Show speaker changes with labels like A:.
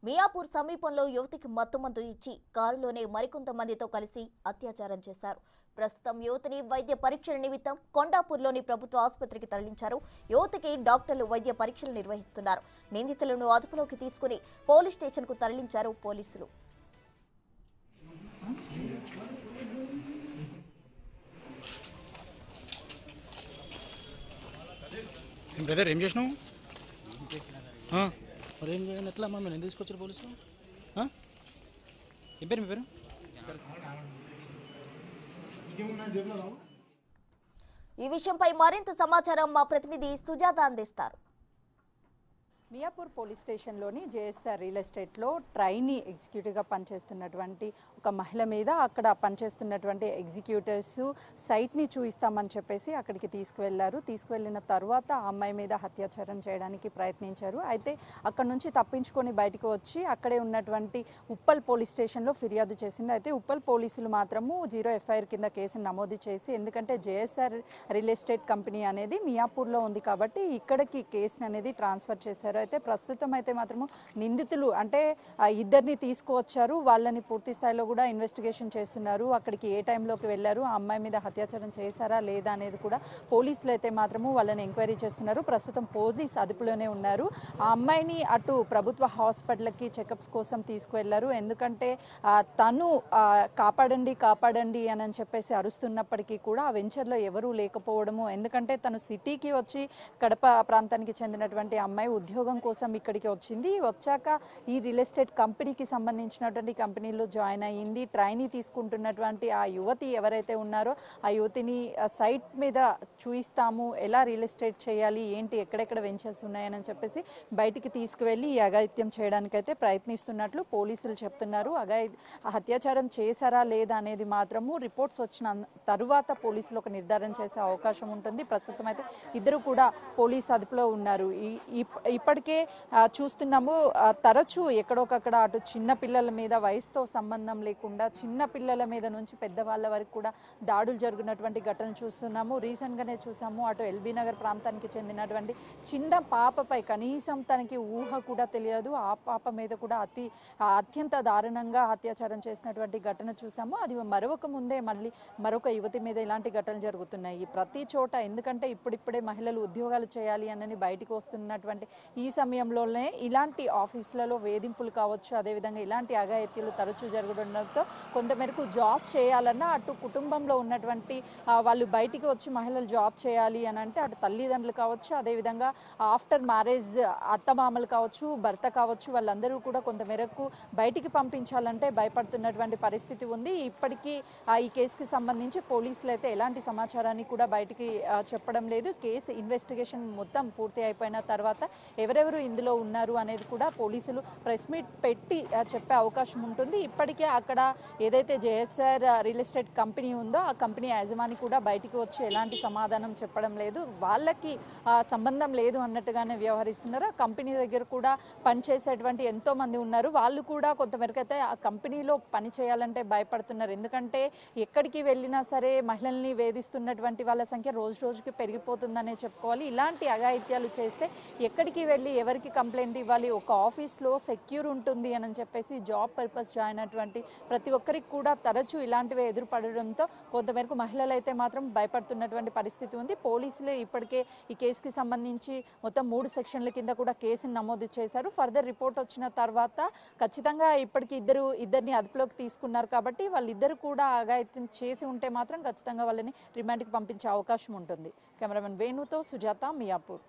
A: మియాపూర్ సమీపంలో యువతికి మత్తుమందు ఇచ్చి కారులోనే మరికొంతమందితో కలిసి అత్యాచారం చేశారు. ప్రస్తుతం యువతిని వైద్య పరీక్షల నిమిత్తం కొండాపూర్లోని ప్రభుత్వ ఆసుపత్రికి తరలించారు. యువతికి డాక్టర్లు వైద్య పరీక్షలు నిర్వహిస్తున్నారు. నిందితులను అదుపులోకి తీసుకుని పోలీస్ స్టేషన్కు తరలించారు పోలీసులు.
B: బ్రదర్ ఏం చేసినావు? మరి ఏం చేయాలి? ఎట్లా మమ్మల్ని ఎందుకు తీసుకొచ్చారు పోలీసులు? ఏం పేరు మీ పేరు?
A: ఈ విషయంపై మరింత సమాచారం మా ప్రతినిధి సుజాత అందిస్తారు.
C: మియాపూర్ పోలీస్ స్టేషన్లోని జేఎస్ఆర్ రియల్ ఎస్టేట్లో ట్రైనీ ఎగ్జిక్యూటివ్గా పనిచేస్తున్నటువంటి ఒక మహిళ మీద అక్కడ పనిచేస్తున్నటువంటి ఎగ్జిక్యూటివ్స్ సైట్ని చూపిస్తామని చెప్పేసి అక్కడికి తీసుకువెళ్ళిన తర్వాత ఆ అమ్మాయి మీద అత్యాచారం చేయడానికి ప్రయత్నించారు. అయితే అక్కడ నుంచి తప్పించుకొని బయటకు వచ్చి అక్కడే ఉన్నటువంటి ఉప్పల్ పోలీస్ స్టేషన్లో ఫిర్యాదు చేసింది. అయితే ఉప్పల్ పోలీసులు మాత్రము 0 FIR కింద కేసును నమోదు చేసి, ఎందుకంటే జేఎస్ఆర్ రియల్ ఎస్టేట్ కంపెనీ అనేది మియాపూర్లో ఉంది కాబట్టి ఇక్కడికి కేసును అనేది ట్రాన్స్ఫర్ చేశారు. అయితే ప్రస్తుతం అయితే మాత్రము నిందితులు అంటే ఇద్దరిని తీసుకువచ్చారు. వాళ్ళని పూర్తి స్థాయిలో కూడా ఇన్వెస్టిగేషన్ చేస్తున్నారు. అక్కడికి ఏ టైంలోకి వెళ్ళారు, ఆ అమ్మాయి మీద అత్యాచారం చేశారా లేదా అనేది కూడా పోలీసులు అయితే మాత్రము వాళ్ళని ఎంక్వైరీ చేస్తున్నారు. ప్రస్తుతం పోలీస్ అదుపులోనే ఉన్నారు. ఆ అమ్మాయిని అటు ప్రభుత్వ హాస్పిటల్కి చెకప్స్ కోసం తీసుకువెళ్లారు. ఎందుకంటే తను కాపాడండి అని చెప్పేసి అరుస్తున్నప్పటికీ కూడా ఆ వెంచర్లో ఎవరూ లేకపోవడము, ఎందుకంటే తను సిటీకి వచ్చి కడప ప్రాంతానికి చెందినటువంటి అమ్మాయి ఉద్యోగం కోసం ఇక్కడికి వచ్చింది. వచ్చాక ఈ రియల్ ఎస్టేట్ కంపెనీకి సంబంధించినటువంటి కంపెనీలో జాయిన్ అయ్యింది. ట్రైనీ తీసుకుంటున్నటువంటి ఆ యువతి ఎవరైతే ఉన్నారో ఆ యువతిని సైట్ మీద చూయిస్తాము, ఎలా రియల్ ఎస్టేట్ చేయాలి, ఏంటి, ఎక్కడెక్కడ వెంచర్స్ ఉన్నాయని చెప్పేసి బయటికి తీసుకువెళ్ళి ఈ అఘాయిత్యం చేయడానికైతే ప్రయత్నిస్తున్నట్లు పోలీసులు చెప్తున్నారు. అత్యాచారం చేశారా లేదా అనేది మాత్రము రిపోర్ట్స్ వచ్చిన తరువాత పోలీసులు ఒక నిర్ధారణ చేసే అవకాశం ఉంటుంది. ప్రస్తుతం అయితే ఇద్దరు కూడా పోలీస్ అదుపులో ఉన్నారు. ఇప్పటికే చూస్తున్నాము, తరచూ ఎక్కడొకక్కడ అటు చిన్న పిల్లల మీద వయసుతో సంబంధం లేకుండా చిన్న పిల్లల మీద నుంచి పెద్దవాళ్ళ వరకు కూడా దాడులు జరిగినటువంటి ఘటనలు చూస్తున్నాము. రీసెంట్గానే చూసాము, అటు ఎల్బీ నగర్ ప్రాంతానికి చెందినటువంటి చిన్న పాపపై కనీసం తనకి ఊహ కూడా తెలియదు, ఆ పాప మీద కూడా అత్యంత దారుణంగా అత్యాచారం చేసినటువంటి ఘటన చూసాము. అది మరొక ముందే మళ్ళీ మరొక యువతి మీద ఇలాంటి ఘటనలు జరుగుతున్నాయి ప్రతి చోట. ఎందుకంటే ఇప్పుడిప్పుడే మహిళలు ఉద్యోగాలు చేయాలి అని బయటికి వస్తున్నటువంటి ఈ సమయంలోనే ఇలాంటి ఆఫీసులలో వేధింపులు కావచ్చు, అదేవిధంగా ఇలాంటి అఘాయిత్యాలు తరచూ జరగడంతో కొంతమేరకు జాబ్ చేయాలన్నా అటు కుటుంబంలో ఉన్నటువంటి వాళ్ళు బయటికి వచ్చి మహిళలు జాబ్ చేయాలి అని అంటే అటు తల్లిదండ్రులు కావచ్చు, అదేవిధంగా ఆఫ్టర్ మ్యారేజ్ అత్తమామలు కావచ్చు, భర్త కావచ్చు, వాళ్ళందరూ కూడా కొంతమేరకు బయటికి పంపించాలంటే భయపడుతున్నటువంటి పరిస్థితి ఉంది. ఇప్పటికీ ఈ కేసుకి సంబంధించి పోలీసులు అయితే ఎలాంటి సమాచారాన్ని కూడా బయటికి చెప్పడం లేదు. కేసు ఇన్వెస్టిగేషన్ మొత్తం పూర్తి అయిపోయిన తర్వాత ఎవరెవరు ఇందులో ఉన్నారు అనేది కూడా పోలీసులు ప్రెస్ మీట్ పెట్టి చెప్పే అవకాశం ఉంటుంది. ఇప్పటికే అక్కడ ఏదైతే జేఎస్ఆర్ రియల్ ఎస్టేట్ కంపెనీ ఉందో ఆ కంపెనీ యాజమాని కూడా బయటికి వచ్చి ఎలాంటి సమాధానం చెప్పడం లేదు, వాళ్ళకి సంబంధం లేదు అన్నట్టుగానే వ్యవహరిస్తున్నారు. ఆ కంపెనీ దగ్గర కూడా పనిచేసేటువంటి ఎంతో మంది ఉన్నారు. వాళ్ళు కూడా కొంతమేరకు అయితే ఆ కంపెనీలో పని చేయాలంటే భయపడుతున్నారు. ఎందుకంటే ఎక్కడికి వెళ్ళినా సరే మహిళల్ని వేధిస్తున్నటువంటి వాళ్ళ సంఖ్య రోజు రోజుకి పెరిగిపోతుందనే చెప్పుకోవాలి. ఇలాంటి అఘాయిత్యాలు చేస్తే ఎక్కడికి వెళ్ళి ఎవరికి కంప్లైంట్ ఇవ్వాలి, ఒక ఆఫీస్లో సెక్యూర్ ఉంటుంది అని చెప్పేసి జాబ్ పర్పస్ జాయిన్ అయినటువంటి ప్రతి ఒక్కరికి కూడా తరచూ ఇలాంటివే ఎదురుపడడంతో కొంతమేరకు మహిళలు అయితే మాత్రం భయపడుతున్నటువంటి పరిస్థితి ఉంది. పోలీసులు ఇప్పటికే ఈ కేసుకి సంబంధించి మొత్తం 3 సెక్షన్ల కింద కూడా కేసును నమోదు చేశారు. ఫర్దర్ రిపోర్ట్ వచ్చిన తర్వాత ఖచ్చితంగా ఇప్పటికి ఇద్దరిని అదుపులోకి తీసుకున్నారు కాబట్టి వాళ్ళిద్దరు కూడా అఘాయిత్యం చేసి ఉంటే మాత్రం ఖచ్చితంగా వాళ్ళని రిమాండ్కి పంపించే అవకాశం ఉంటుంది. కెమెరామెన్ వేణుతో సుజాత, మియాపూర్.